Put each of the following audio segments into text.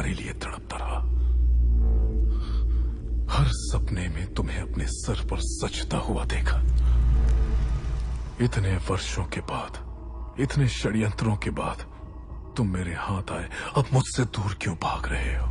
तुम्हारे लिए तड़पता रहा। हर सपने में तुम्हें अपने सर पर सजता हुआ देखा। इतने वर्षों के बाद, इतने षड्यंत्रों के बाद तुम मेरे हाथ आए, अब मुझसे दूर क्यों भाग रहे हो?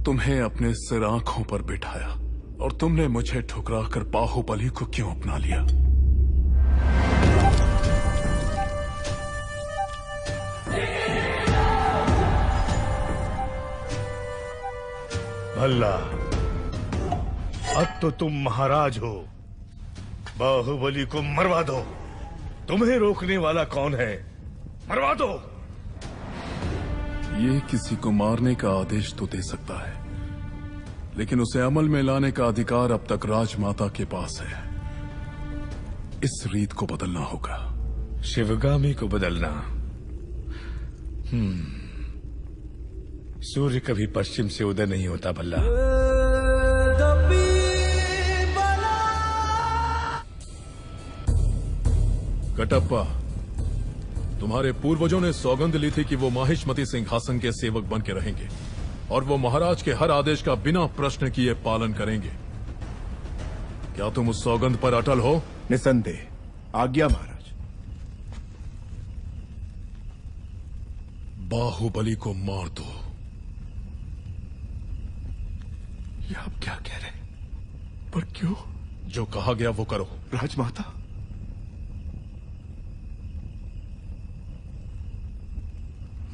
तुम्हें अपने सिर आंखों पर बिठाया और तुमने मुझे ठुकराकर बाहुबली को क्यों अपना लिया? भल्ला, अब तो तुम महाराज हो। बाहुबली को मरवा दो। तुम्हें रोकने वाला कौन है? मरवा दो। ये किसी को मारने का आदेश तो दे सकता है, लेकिन उसे अमल में लाने का अधिकार अब तक राजमाता के पास है। इस रीत को बदलना होगा। शिवगामी को बदलना? सूर्य कभी पश्चिम से उदय नहीं होता भल्ला। कटप्पा, तुम्हारे पूर्वजों ने सौगंध ली थी कि वो माहिष्मती सिंहासन के सेवक बन के रहेंगे और वो महाराज के हर आदेश का बिना प्रश्न किए पालन करेंगे। क्या तुम उस सौगंध पर अटल हो? निसंदेह। आज्ञा महाराज। बाहुबली को मार दो। ये आप क्या कह रहे हैं? पर क्यों? जो कहा गया वो करो। राजमाता,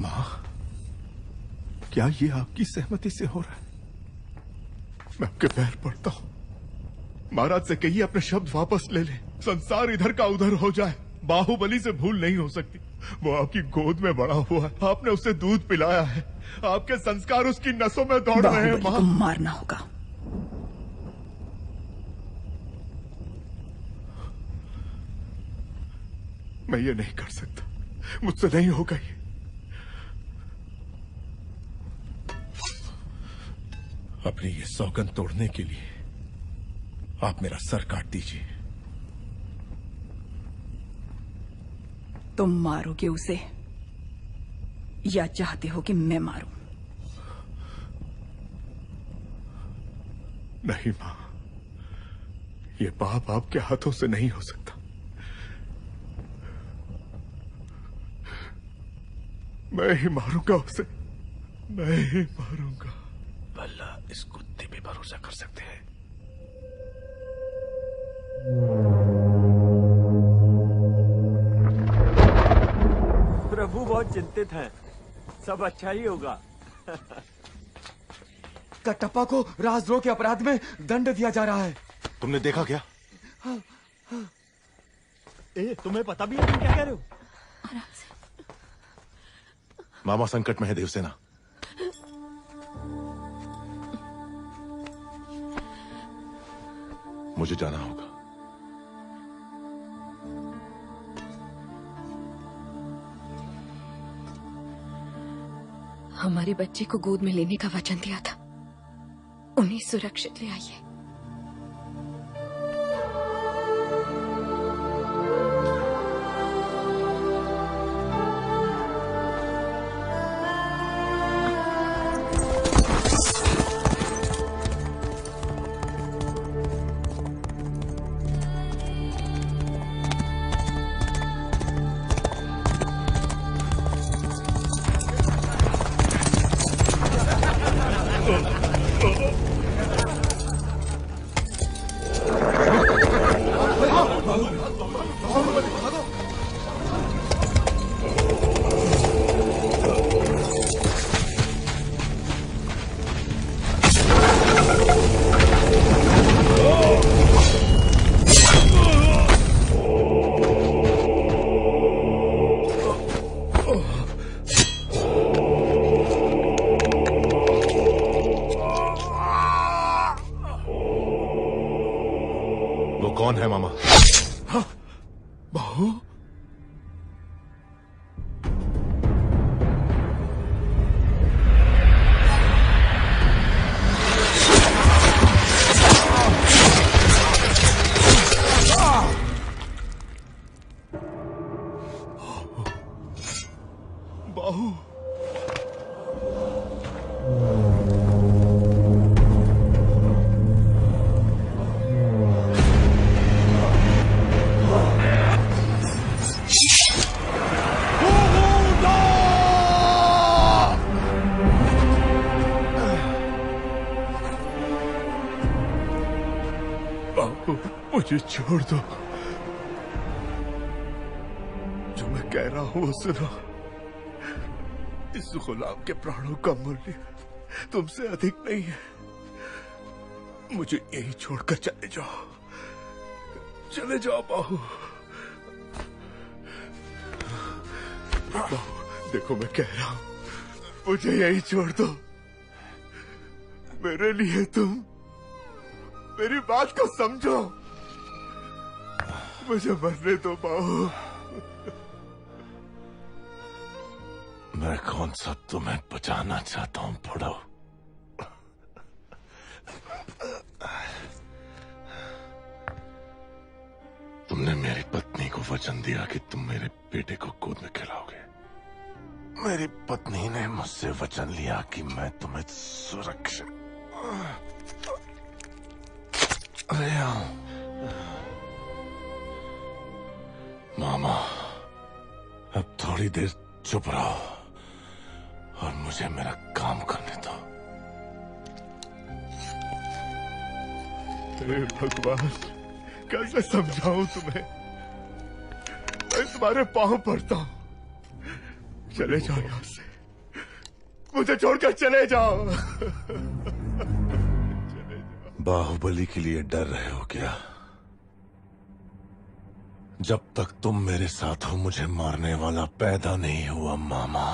मां, क्या ये आपकी सहमति से हो रहा है? मैं आपके पैर पड़ता हूं। महाराज से कहिए अपने शब्द वापस ले ले। संसार इधर का उधर हो जाए, बाहुबली से भूल नहीं हो सकती। वो आपकी गोद में बड़ा हुआ है, आपने उसे दूध पिलाया है, आपके संस्कार उसकी नसों में दौड़ रहे हैं। बाहुबली को मारना होगा। मैं ये नहीं कर सकता, मुझसे नहीं होगा ये। अपनी ये सौगंध तोड़ने के लिए आप मेरा सर काट दीजिए। तुम मारोगे उसे या चाहते हो कि मैं मारूं? नहीं मां, ये पाप आपके हाथों से नहीं हो सकता। मैं ही मारूंगा उसे, मैं ही मारूंगा। भल्ला, इस कुत्ते पे भरोसा कर सकते हैं। प्रभु बहुत चिंतित हैं। सब अच्छा ही होगा। कटप्पा को राजद्रोह के अपराध में दंड दिया जा रहा है। तुमने देखा क्या? तुम्हें पता भी है तुम क्या कह रहे हो? मामा संकट में है देवसेना। मुझे जाना होगा। हमारे बच्चे को गोद में लेने का वचन दिया था, उन्हें सुरक्षित ले आइए। कौन है मामा? बाहु? बाहु? मुझे छोड़ दो। जो मैं कह रहा हूं वो सुनो। इस गुलाम के प्राणों का मूल्य तुमसे अधिक नहीं है। मुझे यही छोड़कर चले जाओ, चले जाओ बाहू। बाहू, देखो मैं कह रहा हूं, मुझे यही छोड़ दो। मेरे लिए तुम मेरी बात को समझो। मुझे मरने दो बाहू। मैं कौन सा तुम्हें बचाना चाहता हूं बुढ़ो। तुमने मेरी पत्नी को वचन दिया कि तुम मेरे बेटे को गोद में खिलाओगे। मेरी पत्नी ने मुझसे वचन लिया कि मैं तुम्हें सुरक्षित ले आऊं। मामा, अब थोड़ी देर चुप रहो और मुझे मेरा काम करने दो। हे भगवान, कैसे समझाऊं तुम्हें। मैं तुम्हारे पांव पड़ता हूं। चले जाओ यहां से, मुझे छोड़कर चले जाओ। बाहुबली के लिए डर रहे हो क्या? जब तक तुम मेरे साथ हो मुझे मारने वाला पैदा नहीं हुआ मामा।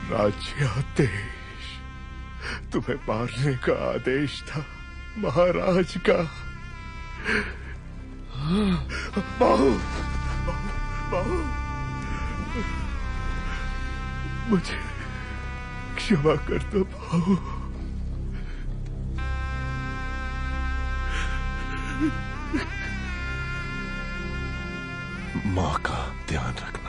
राज्याधीश, तुम्हें मारने का आदेश था महाराज का। बाहु, बाहु, मुझे क्षमा कर दो बाहु। माँ का ध्यान रखना।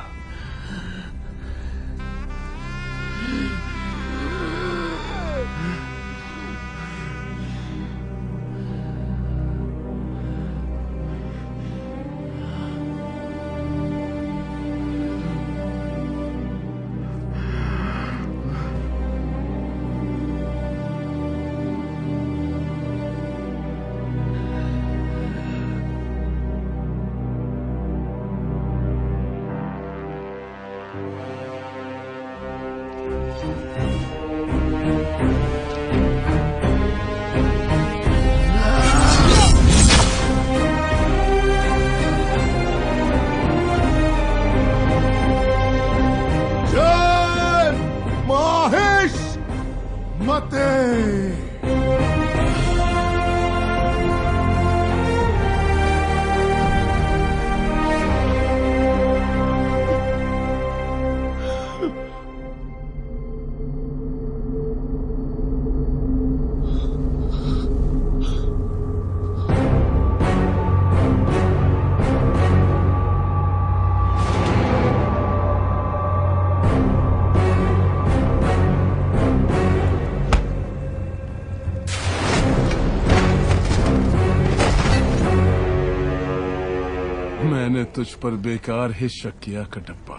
मैंने तुझ पर बेकार ही शक किया कटप्पा।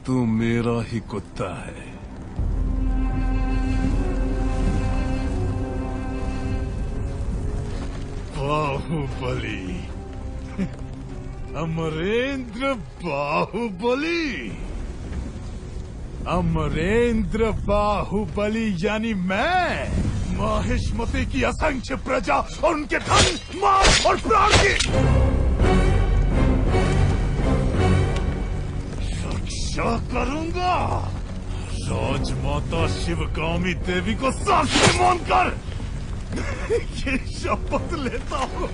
तू मेरा ही कुत्ता है। बाहुबली, अमरेंद्र बाहुबली, अमरेंद्र बाहुबली यानी मैं, माहिष्मति की असंख्य प्रजा और उनके धन, माल और प्राण की रक्षा करूंगा। राजमाता शिवगामी देवी को साक्षी मानकर ये शपथ लेता हूँ।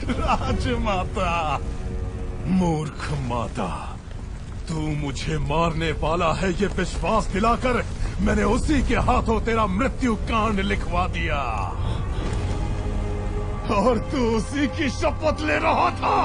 राजमाता, मूर्ख माता, तू मुझे मारने वाला है ये विश्वास दिलाकर मैंने उसी के हाथों तेरा मृत्यु कांड लिखवा दिया और तू उसी की शपथ ले रहा था।